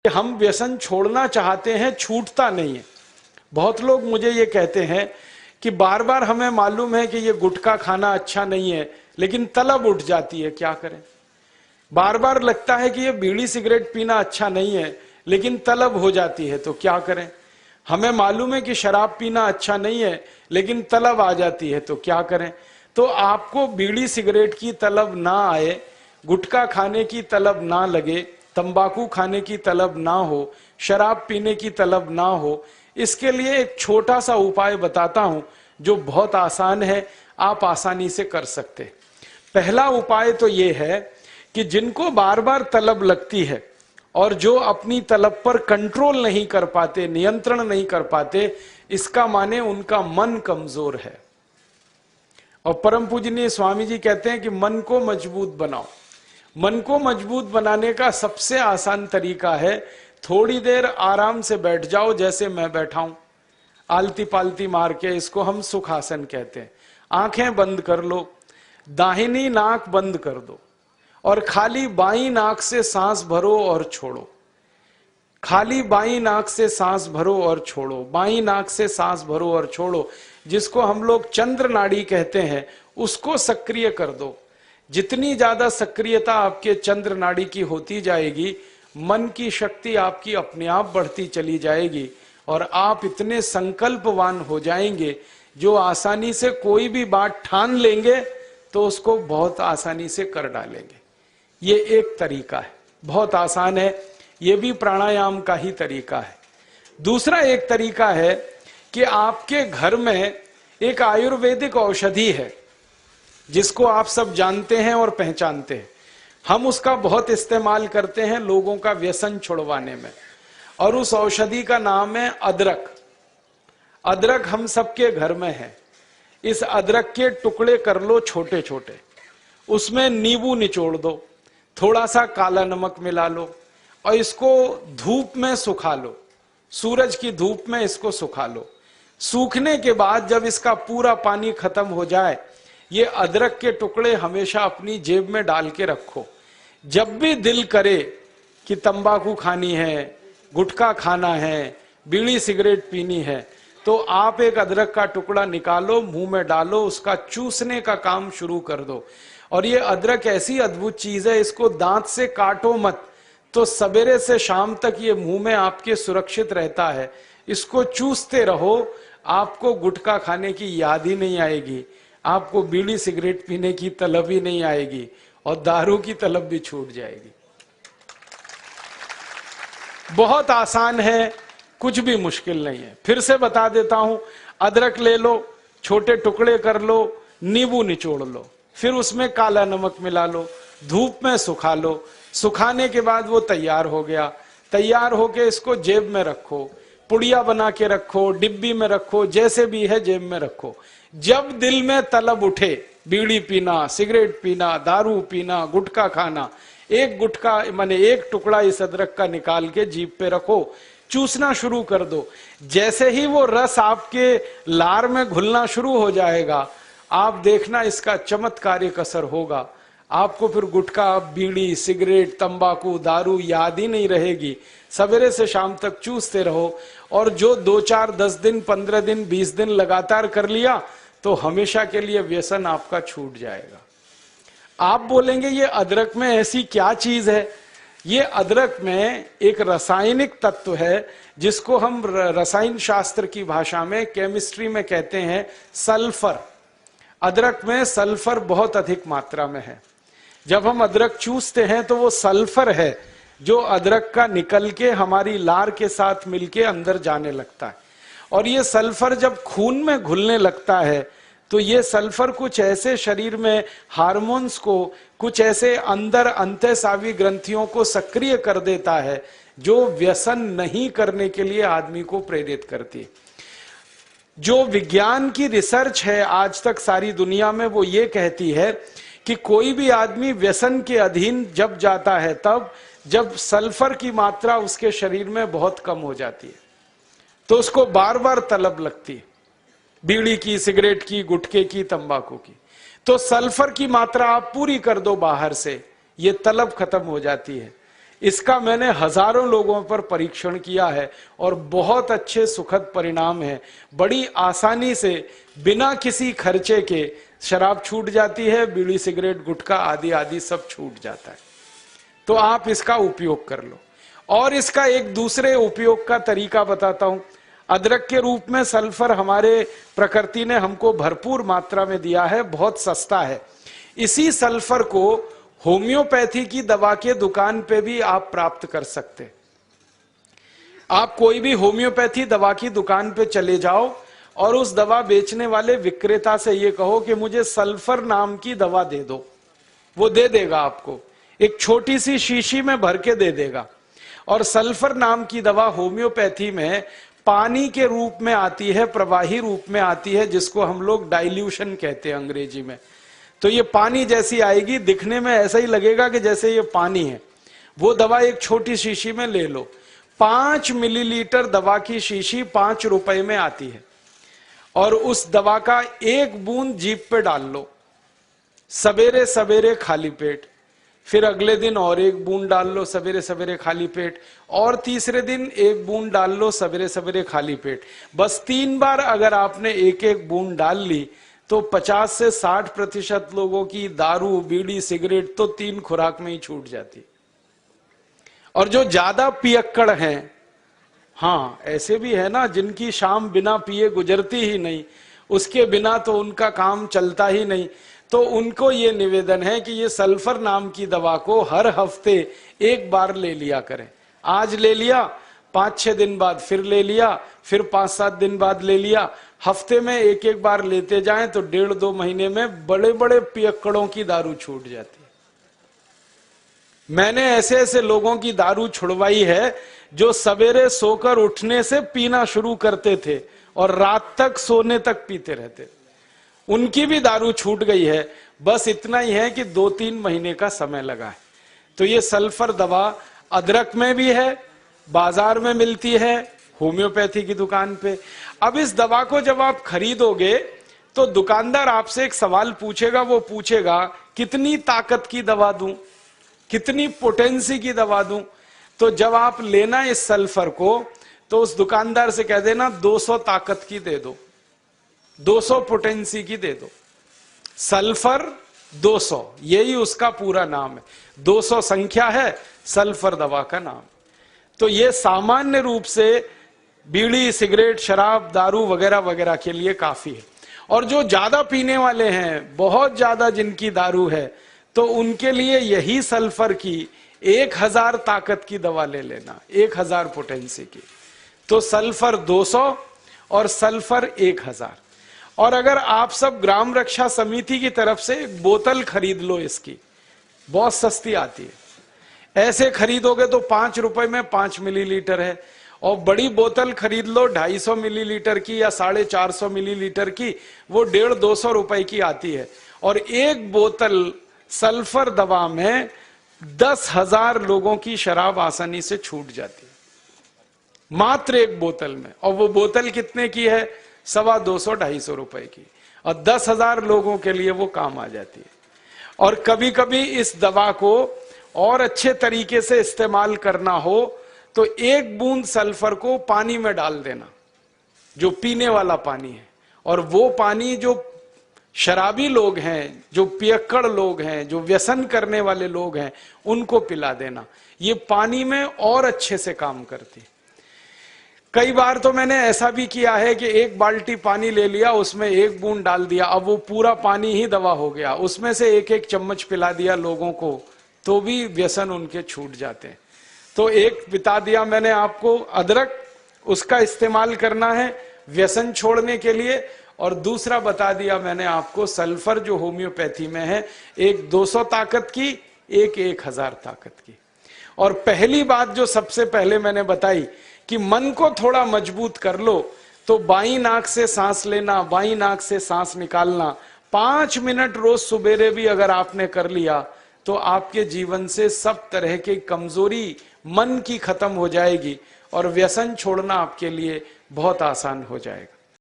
हम व्यसन छोड़ना चाहते हैं, छूटता नहीं है। बहुत लोग मुझे ये कहते हैं कि बार बार हमें मालूम है कि ये गुटखा खाना अच्छा नहीं है, लेकिन तलब उठ जाती है, क्या करें। बार बार लगता है कि ये बीड़ी सिगरेट पीना अच्छा नहीं है, लेकिन तलब हो जाती है, तो क्या करें। हमें मालूम है कि शराब पीना अच्छा नहीं है, लेकिन तलब आ जाती है, तो क्या करें। तो आपको बीड़ी सिगरेट की तलब ना आए, गुटखा खाने की तलब ना लगे, तंबाकू खाने की तलब ना हो, शराब पीने की तलब ना हो, इसके लिए एक छोटा सा उपाय बताता हूं जो बहुत आसान है, आप आसानी से कर सकते। पहला उपाय तो ये है कि जिनको बार बार तलब लगती है और जो अपनी तलब पर कंट्रोल नहीं कर पाते, नियंत्रण नहीं कर पाते, इसका माने उनका मन कमजोर है। और परम पूजनीय स्वामी जी कहते हैं कि मन को मजबूत बनाओ। मन को मजबूत बनाने का सबसे आसान तरीका है, थोड़ी देर आराम से बैठ जाओ, जैसे मैं बैठा हूं, आलती पालती मार के, इसको हम सुखासन कहते हैं। आंखें बंद कर लो, दाहिनी नाक बंद कर दो और खाली बाईं नाक से सांस भरो और छोड़ो। खाली बाईं नाक से सांस भरो और छोड़ो, बाईं नाक से सांस भरो और छोड़ो। जिसको हम लोग चंद्र नाड़ी कहते हैं, उसको सक्रिय कर दो। जितनी ज्यादा सक्रियता आपके चंद्र नाड़ी की होती जाएगी, मन की शक्ति आपकी अपने आप बढ़ती चली जाएगी और आप इतने संकल्पवान हो जाएंगे, जो आसानी से कोई भी बात ठान लेंगे तो उसको बहुत आसानी से कर डालेंगे। ये एक तरीका है, बहुत आसान है, ये भी प्राणायाम का ही तरीका है। दूसरा एक तरीका है कि आपके घर में एक आयुर्वेदिक औषधि है, जिसको आप सब जानते हैं और पहचानते हैं। हम उसका बहुत इस्तेमाल करते हैं लोगों का व्यसन छुड़वाने में, और उस औषधि का नाम है अदरक। अदरक हम सबके घर में है। इस अदरक के टुकड़े कर लो छोटे छोटे, उसमें नींबू निचोड़ दो, थोड़ा सा काला नमक मिला लो और इसको धूप में सुखा लो, सूरज की धूप में इसको सुखा लो। सूखने के बाद जब इसका पूरा पानी खत्म हो जाए, ये अदरक के टुकड़े हमेशा अपनी जेब में डाल के रखो। जब भी दिल करे कि तंबाकू खानी है, गुटखा खाना है, बीड़ी सिगरेट पीनी है, तो आप एक अदरक का टुकड़ा निकालो, मुंह में डालो, उसका चूसने का काम शुरू कर दो। और ये अदरक ऐसी अद्भुत चीज है, इसको दांत से काटो मत, तो सवेरे से शाम तक ये मुंह में आपके सुरक्षित रहता है। इसको चूसते रहो, आपको गुटखा खाने की याद ही नहीं आएगी, आपको बीड़ी सिगरेट पीने की तलब ही नहीं आएगी, और दारू की तलब भी छूट जाएगी। बहुत आसान है, कुछ भी मुश्किल नहीं है। फिर से बता देता हूं, अदरक ले लो, छोटे टुकड़े कर लो, नींबू निचोड़ लो, फिर उसमें काला नमक मिला लो, धूप में सुखा लो। सुखाने के बाद वो तैयार हो गया। तैयार होके इसको जेब में रखो, पुड़िया बना के रखो, डिब्बी में रखो, जैसे भी है जेब में रखो। जब दिल में तलब उठे, बीड़ी पीना, सिगरेट पीना, दारू पीना, गुटखा खाना, एक गुटखा माने एक टुकड़ा इस अदरक का निकाल के जीभ पे रखो, चूसना शुरू कर दो। जैसे ही वो रस आपके लार में घुलना शुरू हो जाएगा, आप देखना इसका चमत्कारिक असर होगा। आपको फिर गुटखा, बीड़ी, सिगरेट, तंबाकू, दारू याद ही नहीं रहेगी। सवेरे से शाम तक चूसते रहो, और जो 2, 4, 10 दिन, 15 दिन, 20 दिन लगातार कर लिया, तो हमेशा के लिए व्यसन आपका छूट जाएगा। आप बोलेंगे ये अदरक में ऐसी क्या चीज है? ये अदरक में एक रासायनिक तत्व है, जिसको हम रसायन शास्त्र की भाषा में, केमिस्ट्री में कहते हैं सल्फर। अदरक में सल्फर बहुत अधिक मात्रा में है। जब हम अदरक चूसते हैं तो वो सल्फर है जो अदरक का निकल के हमारी लार के साथ मिलके अंदर जाने लगता है। और ये सल्फर जब खून में घुलने लगता है, तो ये सल्फर कुछ ऐसे शरीर में हार्मोन्स को, कुछ ऐसे अंदर अंतःस्रावी ग्रंथियों को सक्रिय कर देता है, जो व्यसन नहीं करने के लिए आदमी को प्रेरित करती है। जो विज्ञान की रिसर्च है आज तक सारी दुनिया में, वो ये कहती है कि कोई भी आदमी व्यसन के अधीन जब जाता है, तब जब सल्फर की मात्रा उसके शरीर में बहुत कम हो जाती है, तो उसको बार बार तलब लगती है, बीड़ी की, सिगरेट की, गुटखे की, तंबाकू की। तो सल्फर की मात्रा आप पूरी कर दो बाहर से, ये तलब खत्म हो जाती है। इसका मैंने हजारों लोगों पर परीक्षण किया है और बहुत अच्छे सुखद परिणाम है। बड़ी आसानी से बिना किसी खर्चे के शराब छूट जाती है, बीड़ी सिगरेट गुटखा आदि आदि सब छूट जाता है। तो आप इसका उपयोग कर लो। और इसका एक दूसरे उपयोग का तरीका बताता हूं। अदरक के रूप में सल्फर हमारे प्रकृति ने हमको भरपूर मात्रा में दिया है, बहुत सस्ता है। इसी सल्फर को होम्योपैथी की दवा के दुकान पे भी आप प्राप्त कर सकते। आप कोई भी होम्योपैथी दवा की दुकान पे चले जाओ और उस दवा बेचने वाले विक्रेता से ये कहो कि मुझे सल्फर नाम की दवा दे दो, वो दे देगा आपको, एक छोटी सी शीशी में भर के दे देगा। और सल्फर नाम की दवा होम्योपैथी में पानी के रूप में आती है, प्रवाही रूप में आती है, जिसको हम लोग डाइल्यूशन कहते हैं अंग्रेजी में। तो ये पानी जैसी आएगी, दिखने में ऐसा ही लगेगा कि जैसे ये पानी है। वो दवा एक छोटी शीशी में ले लो। 5 मिलीलीटर दवा की शीशी 5 रुपए में आती है और उस दवा का 1 बूंद जीभ पे डाल लो सवेरे सवेरे खाली पेट, फिर अगले दिन और 1 बूंद डाल लो सवेरे सवेरे खाली पेट, और तीसरे दिन 1 बूंद डाल लो सवेरे सवेरे खाली पेट। बस 3 बार अगर आपने 1-1 बूंद डाल ली तो 50 से 60% लोगों की दारू बीड़ी सिगरेट तो 3 खुराक में ही छूट जाती। और जो ज्यादा पियक्कड़ हैं, हाँ ऐसे भी है ना जिनकी शाम बिना पिए गुजरती ही नहीं, उसके बिना तो उनका काम चलता ही नहीं, तो उनको ये निवेदन है कि ये सल्फर नाम की दवा को हर हफ्ते 1 बार ले लिया करें। आज ले लिया, 5-6 दिन बाद फिर ले लिया, फिर 5-7 दिन बाद ले लिया। हफ्ते में 1-1 बार लेते जाएं तो 1.5-2 महीने में बड़े बड़े पियक्कड़ों की दारू छूट जाती है। मैंने ऐसे ऐसे लोगों की दारू छुड़वाई है जो सवेरे सोकर उठने से पीना शुरू करते थे और रात तक सोने तक पीते रहते, उनकी भी दारू छूट गई है। बस इतना ही है कि 2-3 महीने का समय लगा है। तो ये सल्फर दवा अदरक में भी है, बाजार में मिलती है, होम्योपैथी की दुकान पे। अब इस दवा को जब आप खरीदोगे तो दुकानदार आपसे एक सवाल पूछेगा, वो पूछेगा कितनी ताकत की दवा दूं, कितनी पोटेंसी की दवा दूं। तो जब आप लेना इस सल्फर को तो उस दुकानदार से कह देना 200 ताकत की दे दो, 200 पोटेंसी की दे दो। सल्फर 200 यही उसका पूरा नाम है, 200 संख्या है सल्फर दवा का नाम। तो ये सामान्य रूप से बीड़ी सिगरेट शराब दारू वगैरह वगैरह के लिए काफी है। और जो ज्यादा पीने वाले हैं, बहुत ज्यादा जिनकी दारू है, तो उनके लिए यही सल्फर की 1000 ताकत की दवा ले लेना, 1000 पोटेंसी की। तो सल्फर 200 और सल्फर 1000। और अगर आप सब ग्राम रक्षा समिति की तरफ से एक बोतल खरीद लो, इसकी बहुत सस्ती आती है, ऐसे खरीदोगे तो 5 रुपए में 5 मिलीलीटर है। और बड़ी बोतल खरीद लो 250 मिलीलीटर की या 450 मिलीलीटर की, वो 150-200 रुपए की आती है। और एक बोतल सल्फर दवा में 10,000 लोगों की शराब आसानी से छूट जाती है, मात्र एक बोतल में। और वो बोतल कितने की है? 250-250 रुपए की, और 10,000 लोगों के लिए वो काम आ जाती है। और कभी कभी इस दवा को और अच्छे तरीके से इस्तेमाल करना हो तो 1 बूंद सल्फर को पानी में डाल देना, जो पीने वाला पानी है, और वो पानी जो शराबी लोग हैं, जो पियक्कड़ लोग हैं, जो व्यसन करने वाले लोग हैं, उनको पिला देना। ये पानी में और अच्छे से काम करती है। कई बार तो मैंने ऐसा भी किया है कि 1 बाल्टी पानी ले लिया, उसमें 1 बूंद डाल दिया, अब वो पूरा पानी ही दवा हो गया, उसमें से 1-1 चम्मच पिला दिया लोगों को, तो भी व्यसन उनके छूट जाते हैं। तो एक बता दिया मैंने आपको अदरक, उसका इस्तेमाल करना है व्यसन छोड़ने के लिए, और दूसरा बता दिया मैंने आपको सल्फर जो होम्योपैथी में है, एक 200 ताकत की, एक 1000 ताकत की। और पहली बात जो सबसे पहले मैंने बताई कि मन को थोड़ा मजबूत कर लो, तो बाईं नाक से सांस लेना, बाईं नाक से सांस निकालना 5 मिनट रोज सुबेरे भी अगर आपने कर लिया तो आपके जीवन से सब तरह की कमजोरी मन की खत्म हो जाएगी और व्यसन छोड़ना आपके लिए बहुत आसान हो जाएगा।